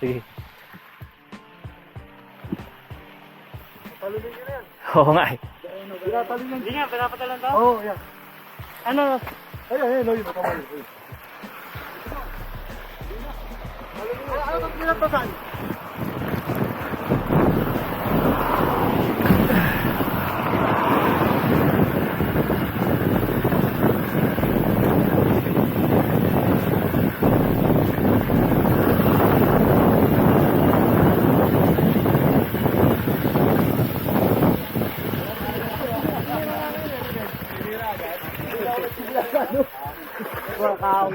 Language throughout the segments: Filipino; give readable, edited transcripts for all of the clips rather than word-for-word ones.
Sige. Talunin nyo na yan. Oo nga eh. Talunin. Hindi nga, pinapatalan daw. Oo, yan. Ano? Ayun, no, yun. Kamali. Ano itong pinatasan? Workout.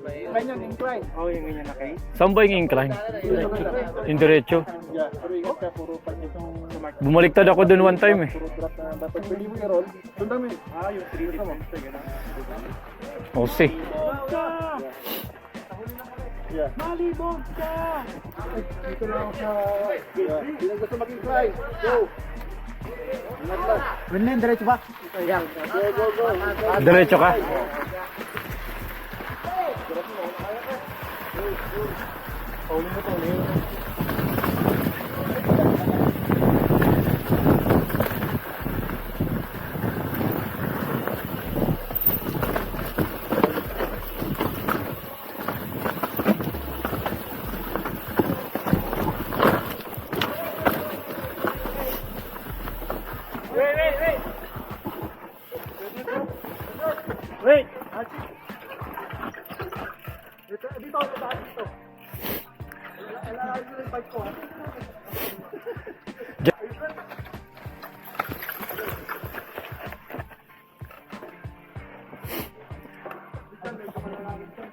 Incline yan, incline. Oo, yung ganyan na kayo. Saan ba yung incline? Yung diretso. Yeah, pero ingat ka, puro pag itong Bumaliktad ako dun one time eh. puro drop na dapat pwede mo i-roll. Sundan mo yun. Yung 3 mo. O si. Yeah. Malibog ka! Dito na ako sa... Yeah. Hindi na gusto mag-incline. Go! Ingat lang. Winlin, diretso ba? Go, go, go. Diretso ka. Paunin mo to, Leo. Wait! Dito ako sa dito. Alam mo yung bike ko, ha?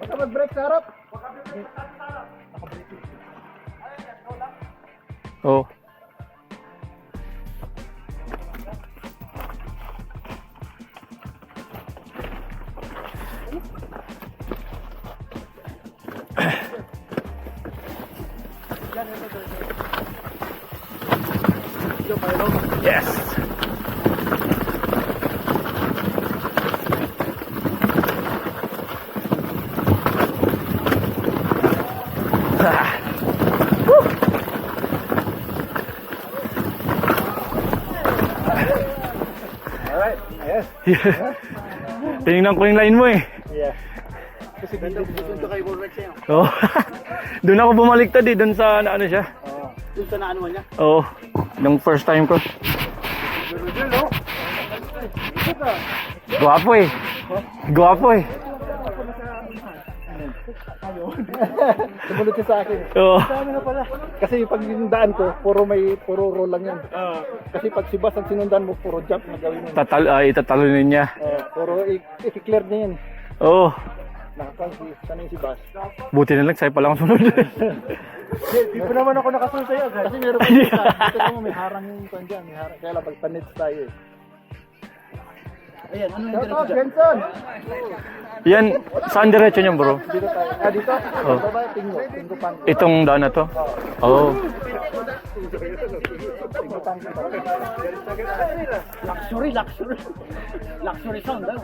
Baka mag-break sa harap. Oo. Yes. Ah. Woo. Alright, yes. Tinignan ko yung line mo eh. Yeah. Kasi dito kay Volrex yan. Oo. Doon ako bumaliktad eh, doon sa ano siya. Doon sa naanuhan niya. Oo. Nung first time ko. Guwapo eh. Guwapo eh. Sumunod siya sa akin. Oo. Dami na pala. Kasi pag yung daan ko, puro roll lang yan. Kasi pag si Bas ang sinundan mo, puro jump na gawin mo. Itatalunin niya. Puro i-clear niya yan. Oo. Sanay si Bas. Buti na lang, sa'yo pala akong sunod. Hindi pa naman ako nakasunod sa'yo. Kasi meron pa dito. Dito mo may harang yung kwan dyan. May harang. Kaya lang pagpanits tayo eh. Ayan, ano yung Shout diretso out, dyan? Jensen! Yan, saan diretso niyan bro? Dito tayo. Dito? Oh. Baba, Tingo. Tingo Pang. Itong daan na to? Oo. Tingo Pang. Luxury, luxury. Luxury sound, ah.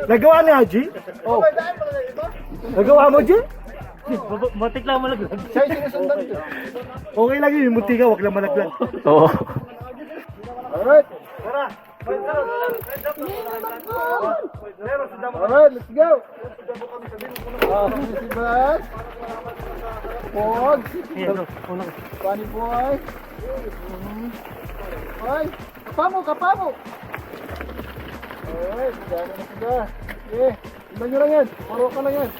Nagawa ni Haji? Oh. Nagawa mo, Ji? Matik lang malaglag. Siya yung sinusundan ko. Okay lang yun. Munti ka, wag lang malaglag. Oo. Alright. Alright, let's go. Si Bas. Pog. Funny boy. Hoy, kapamo. Alright, dami na sila. Okay, ilan nyo lang yan. Puro ka lang yan.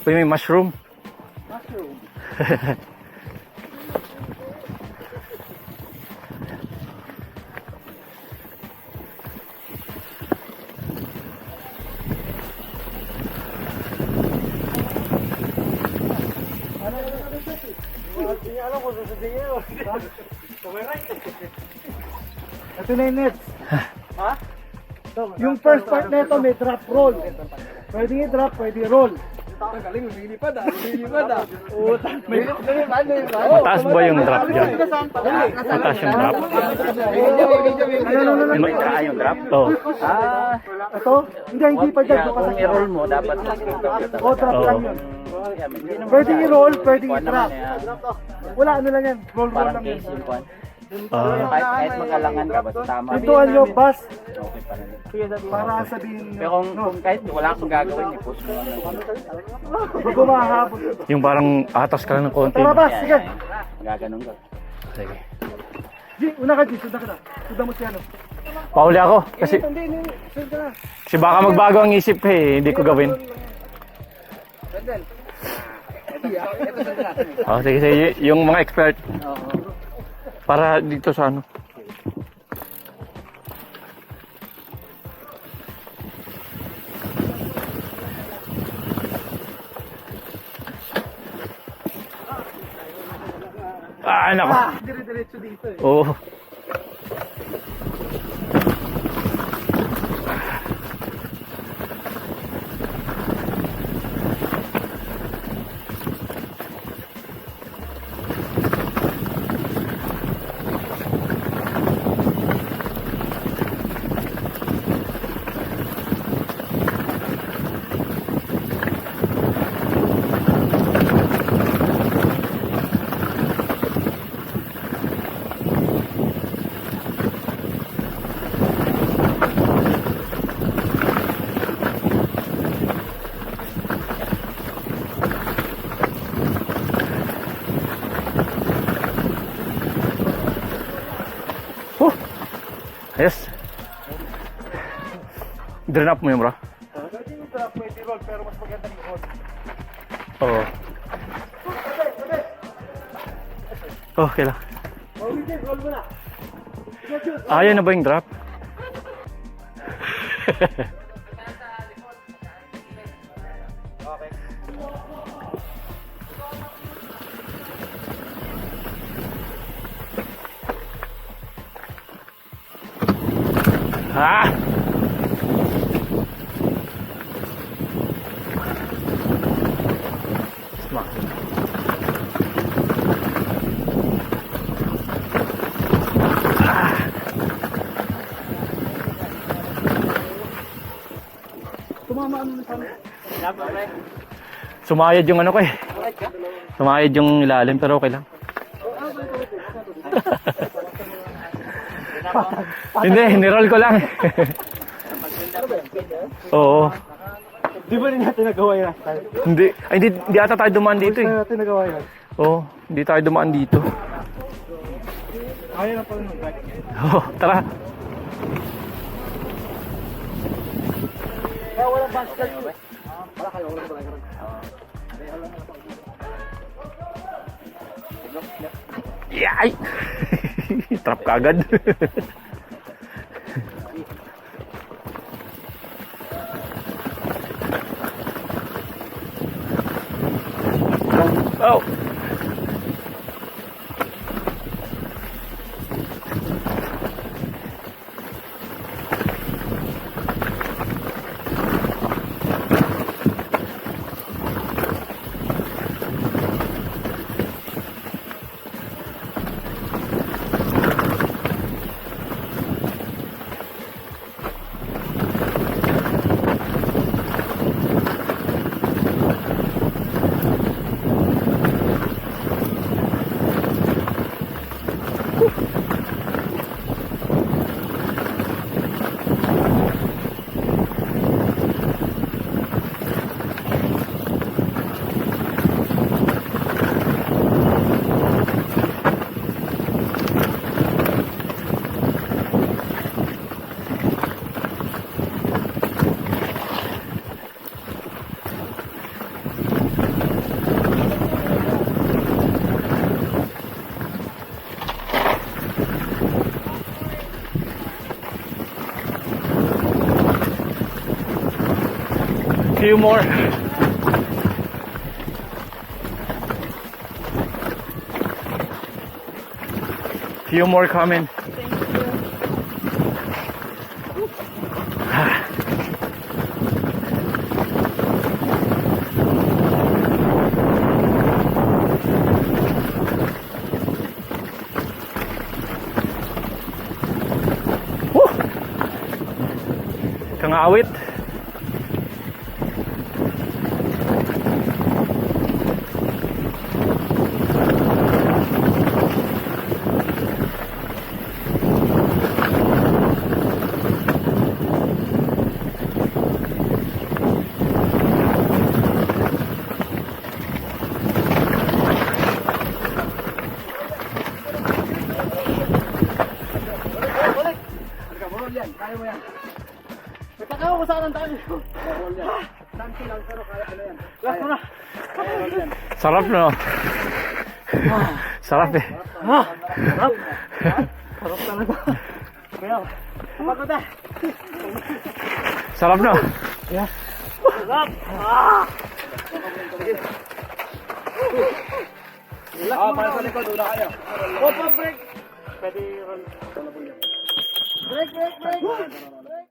Uy, may mushroom. Mushroom. Ito na yung nets. Ha? Yung first part na ito may drop roll. Pwede i-drop, pwede i-roll. Mataas ba yung drop dyan? Mataas yung drop? Yung drop? Oo. Ito? Hindi pa dyan. Kung i-roll mo, dapat O, drop Oo. lang yun. Pwede i-roll, pwede i-drop. Wala, ano lang yan. Roll parang lang yun. case yung kwan. Ah, Kahit magalangan ka, basta tama. Ito ang yung bus. Okay pa rin. Para sabihin Pero kung kahit wala kang gagawin, i-push mo lang. Pag humahabol. yung parang atas ka lang ng konti. Tara, bus. Sige. Gaganon ka. Sige. G, una ka G. Sundan ka na. Sundan mo si ano. Pauli ako. Kasi, Hindi. Sundan ka na. kasi baka magbago ang isip ko eh. Hindi ko gawin. Oh, sige, sige. Yung mga expert. Para dito sa ano. Ah, nako. Dire-diretso dito eh. Oo. Yes. Drain up mo yun, bro. Pwede i-drop, pwede i-roll, pero mas maganda yung hold. Oo. Okay lang. Mawin roll mo na. Ayaw na ba yung drop? Ah! Smart. Tumama ano na sana. Sumayad yung ano ko eh. Sumayad yung ilalim pero okay lang. Hindi, niroll ko lang. Oo. Di ba rin natin nagawa yan? Hindi, ay, hindi ata tayo dumaan dito eh. natin nagawa yan. Oo, hindi tayo dumaan dito. Ayaw na pala nung bike. Oo, tara. Kaya walang basket. Wala kayo, wala kayo. Yay! Trap ka agad. Oh! Few more. Few more coming. Woo! Kangawit. Kaya mo yan. May takaw ko saan ang dami. Roll yan. Tanti lang pero kaya ko na yan. Last mo na. Roll yan. Sarap no? Sarap eh. Sarap. Sarap talaga. Kaya, kapag na. Sarap no? Yeah. Sarap. Para sa likod, una kayo. Break. Pwede roll. Break.